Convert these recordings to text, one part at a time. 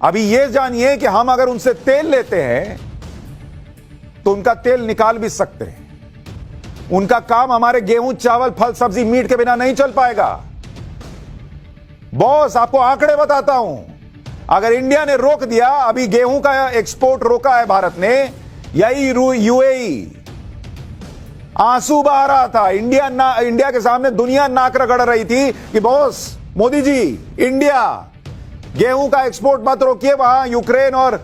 अभी यह जानिए कि हम अगर उनसे तेल लेते हैं तो उनका तेल निकाल भी सकते हैं। उनका काम हमारे गेहूं, चावल, फल, सब्जी, मीट के बिना नहीं चल पाएगा। बॉस, आपको आंकड़े बताता हूं। अगर इंडिया ने रोक दिया, अभी गेहूं का एक्सपोर्ट रोका है भारत ने, यही यूएई आंसू बहा रहा था। इंडिया के सामने दुनिया नाक रगड़ रही थी कि बॉस मोदी जी, इंडिया गेहूं का एक्सपोर्ट मत रोकिए। वहां यूक्रेन और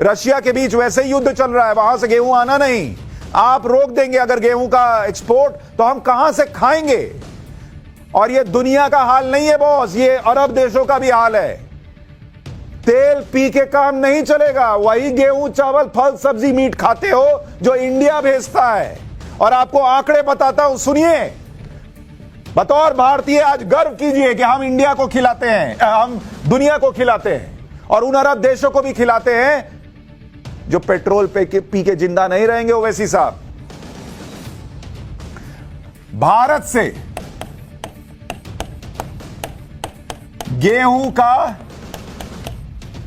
रशिया के बीच वैसे ही युद्ध चल रहा है, वहां से गेहूं आना नहीं। आप रोक देंगे अगर गेहूं का एक्सपोर्ट, तो हम कहां से खाएंगे? और ये दुनिया का हाल नहीं है बॉस, ये अरब देशों का भी हाल है। तेल पी के काम नहीं चलेगा। वही गेहूं, चावल, फल, सब्जी, मीट खाते हो जो इंडिया भेजता है। और आपको आंकड़े बताता हूं, सुनिए। बतौर भारतीय आज गर्व कीजिए कि हम इंडिया को खिलाते हैं, हम दुनिया को खिलाते हैं और उन अरब देशों को भी खिलाते हैं जो पेट्रोल पी के जिंदा नहीं रहेंगे। ओवैसी साहब, भारत से गेहूं का,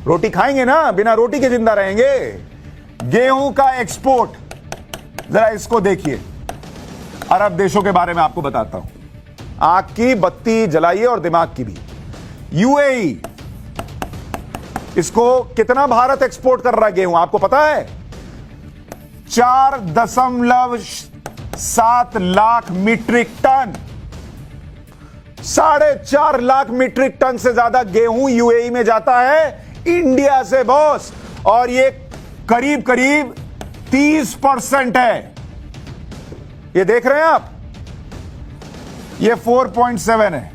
रोटी खाएंगे ना, बिना रोटी के जिंदा रहेंगे। गेहूं का एक्सपोर्ट, जरा इसको देखिए। अरब देशों के बारे में आपको बताता हूं, आंख की बत्ती जलाइए और दिमाग की भी। यूएई, इसको कितना भारत एक्सपोर्ट कर रहा है गेहूं, आपको पता है? 4.7 lakh metric ton. 4.5 lakh metric ton से ज्यादा गेहूं यूएई में जाता है इंडिया से बॉस। और ये करीब करीब 30% है। ये देख रहे हैं आप, ये 4.7 है।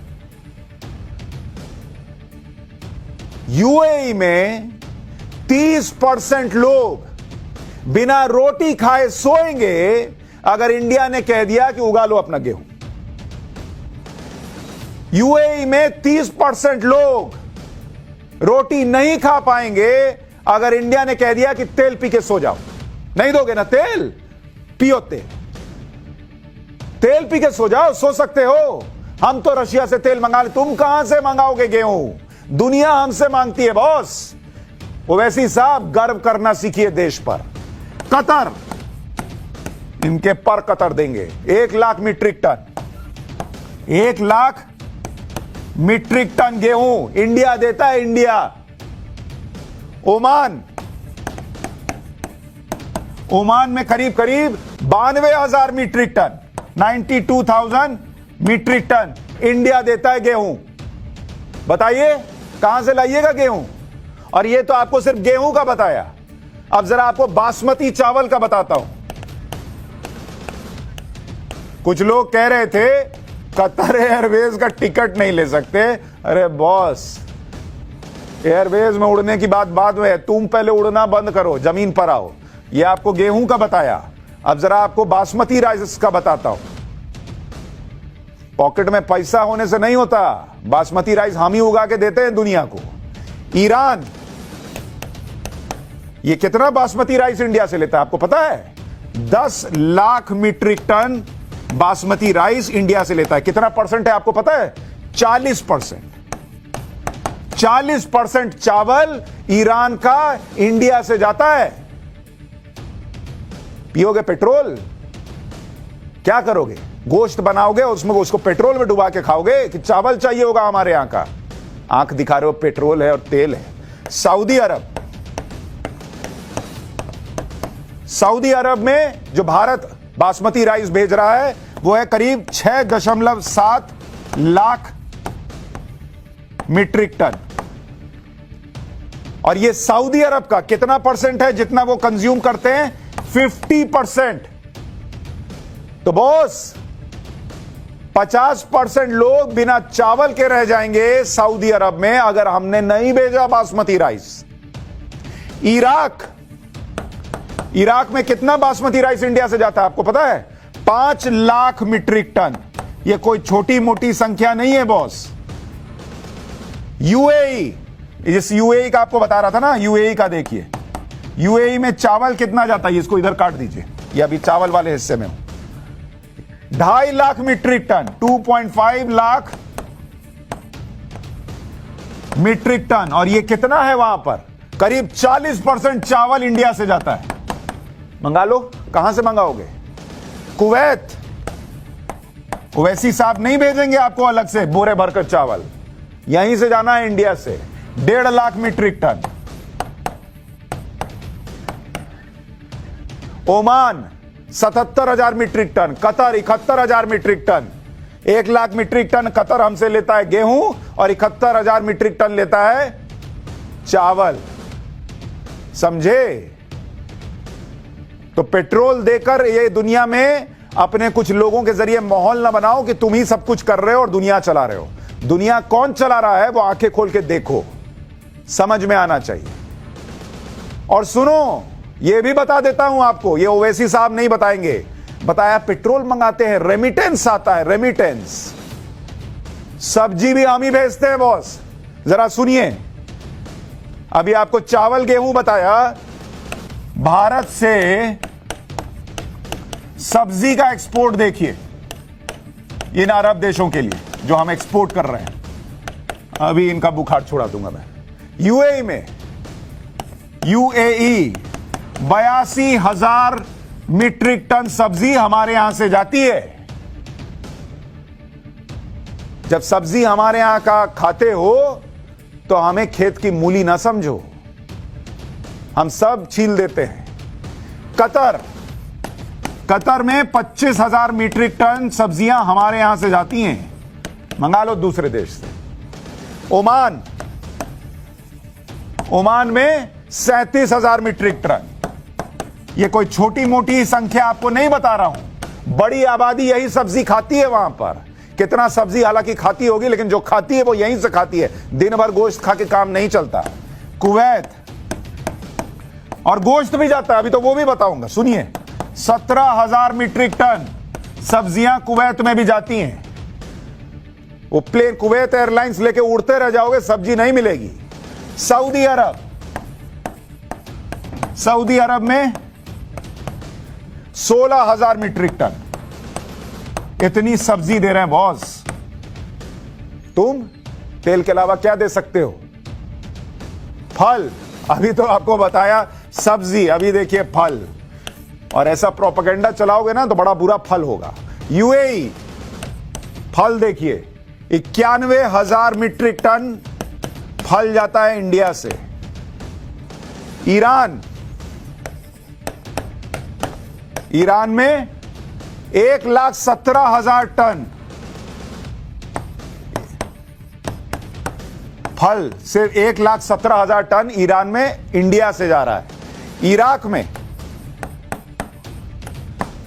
यूएई में 30% लोग बिना रोटी खाए सोएंगे अगर इंडिया ने कह दिया कि उगा लो अपना गेहूं। यूएई में 30% लोग रोटी नहीं खा पाएंगे अगर इंडिया ने कह दिया कि तेल पी के सो जाओ। नहीं दोगे ना तेल, पियो तेल, तेल पी के सो जाओ, सो सकते हो। हम तो रशिया से तेल मंगा ले, तुम कहां से मंगाओगे गेहूं? दुनिया हमसे मांगती है बॉस। ओवैसी साहब, गर्व करना सीखिए देश पर। कतर, इनके पर कतर देंगे 1 lakh metric ton. 1 lakh metric ton गेहूं इंडिया देता है, इंडिया। ओमान में करीब करीब 92,000 metric ton, 92,000 metric ton India देता है गेहूं। बताइए कहां से लाइएगा गेहूं? और ये तो आपको सिर्फ गेहूं का बताया। अब जरा आपको बासमती चावल का बताता हूं। कुछ लोग कह रहे थे कतर एयरवेज का टिकट नहीं ले सकते। अरे बॉस, एयरवेज में उड़ने की बात बाद में है, तुम पहले उड़ना बंद करो, जमीन पर आओ। ये आपको गेहूं का बताया, अब जरा आपको बासमती राइस का बताता हूं। पॉकेट में पैसा होने से नहीं होता, बासमती राइस हम ही उगा के देते हैं दुनिया को। ईरान, ये कितना बासमती राइस इंडिया से लेता है आपको पता है? 10 lakh metric ton basmati rice India से लेता है। कितना परसेंट है आपको पता है? 40%। 40% चावल ईरान का इंडिया से जाता है। पियोगे पेट्रोल? क्या करोगे? गोश्त बनाओगे, उसमें उसको पेट्रोल में डुबा के खाओगे कि चावल चाहिए होगा हमारे यहां का? आंख दिखा रहे हो, पेट्रोल है और तेल है। सऊदी अरब में जो भारत बासमती राइस भेज रहा है वो है करीब 6.7 लाख मीट्रिक टन। और ये सऊदी अरब का कितना परसेंट है जितना वो कंज्यूम करते हैं? 50%। तो बॉस 50% लोग बिना चावल के रह जाएंगे सऊदी अरब में अगर हमने नहीं भेजा बासमती राइस। इराक में कितना बासमती राइस इंडिया से जाता है आपको पता है? 5 लाख मीट्रिक टन। यह कोई छोटी मोटी संख्या नहीं है बॉस। यूएई, इस यूएई का आपको बता रहा था ना, यूएई का देखिए। यूएई में चावल कितना जाता है, इसको इधर काट दीजिए, ये अभी चावल वाले हिस्से में हूं। 2.5 lakh metric ton, 2.5 lakh metric ton. और ये कितना है वहां पर? करीब 40% चावल इंडिया से जाता है। मंगा लो। कहां से मंगाओगे? कुवैत। ओवैसी साहब नहीं भेजेंगे आपको अलग से बोरे भरकर चावल, यहीं से जाना है इंडिया से। 1.5 lakh metric ton. Oman 77,000 metric ton. Qatar 71,000 metric ton. 1 lakh metric ton Qatar हमसे लेता है गेहूं और 71,000 मीट्रिक टन लेता है चावल। समझे? तो पेट्रोल देकर ये दुनिया में अपने कुछ लोगों के जरिए माहौल ना बनाओ कि तुम ही सब कुछ कर रहे हो और दुनिया चला रहे हो। दुनिया कौन चला रहा है वो आंखें खोल के देखो, समझ में आना चाहिए। और सुनो, ये भी बता देता हूं आपको, ये ओवैसी साहब नहीं बताएंगे। बताया पेट्रोल मंगाते हैं, रेमिटेंस आता है, रेमिटेंस। सब्जी भी हम ही भेजते हैं बॉस। जरा सुनिए, अभी आपको चावल गेहूं बताया। भारत से सब्जी का एक्सपोर्ट देखिए इन अरब देशों के लिए जो हम एक्सपोर्ट कर रहे हैं। अभी इनका बुखार छुड़ा दूंगा मैं। यूएई में 82,000 मीट्रिक टन सब्जी हमारे यहां से जाती है। जब सब्जी हमारे यहां का खाते हो तो हमें खेत की मूली ना समझो, हम सब छील देते हैं। कतर में 25,000 मीट्रिक टन सब्जियां हमारे यहां से जाती हैं, मंगा लो दूसरे देश से। ओमान में 37,000 मीट्रिक टन। ये कोई छोटी मोटी संख्या आपको नहीं बता रहा हूं, बड़ी आबादी यही सब्जी खाती है वहां पर। कितना सब्जी हालांकि खाती होगी, लेकिन जो खाती है वो यहीं से खाती है, दिन भर गोश्त खा के काम नहीं चलता। कुवैत, और गोश्त भी जाता है, अभी तो वो भी बताऊंगा, सुनिए। 17,000 मीट्रिक टन सब्जियां कुवैत में भी जाती हैं। वो प्लेन कुवैत एयरलाइंस लेके उड़ते रह जाओगे, सब्जी नहीं मिलेगी। सऊदी अरब में 16,000 मीट्रिक टन। इतनी सब्जी दे रहे हैं बॉस। तुम तेल के अलावा क्या दे सकते हो? फल, अभी तो आपको बताया सब्जी, अभी देखिए फल। और ऐसा प्रोपेगेंडा चलाओगे ना तो बड़ा बुरा फल होगा। यूएई, फल देखिए 91,000 मीट्रिक टन फल जाता है इंडिया से। ईरान में 1,17,000 टन फल, सिर्फ 1,17,000 टन ईरान में इंडिया से जा रहा है। इराक में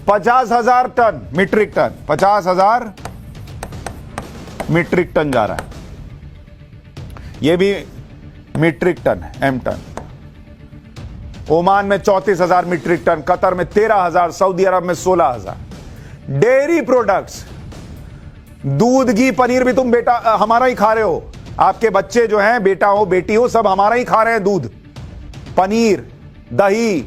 50,000 ton metric ton, 50,000 metric ton जा रहा है। यह भी मीट्रिक टन है, एम टन। ओमान में 34,000 मीट्रिक टन, कतर में 13,000, सऊदी अरब में 16,000। डेयरी प्रोडक्ट्स, दूध, घी, पनीर भी तुम बेटा हमारा ही खा रहे हो। आपके बच्चे जो हैं, बेटा हो बेटी हो, सब हमारा ही खा रहे हैं। दूध, पनीर, दही,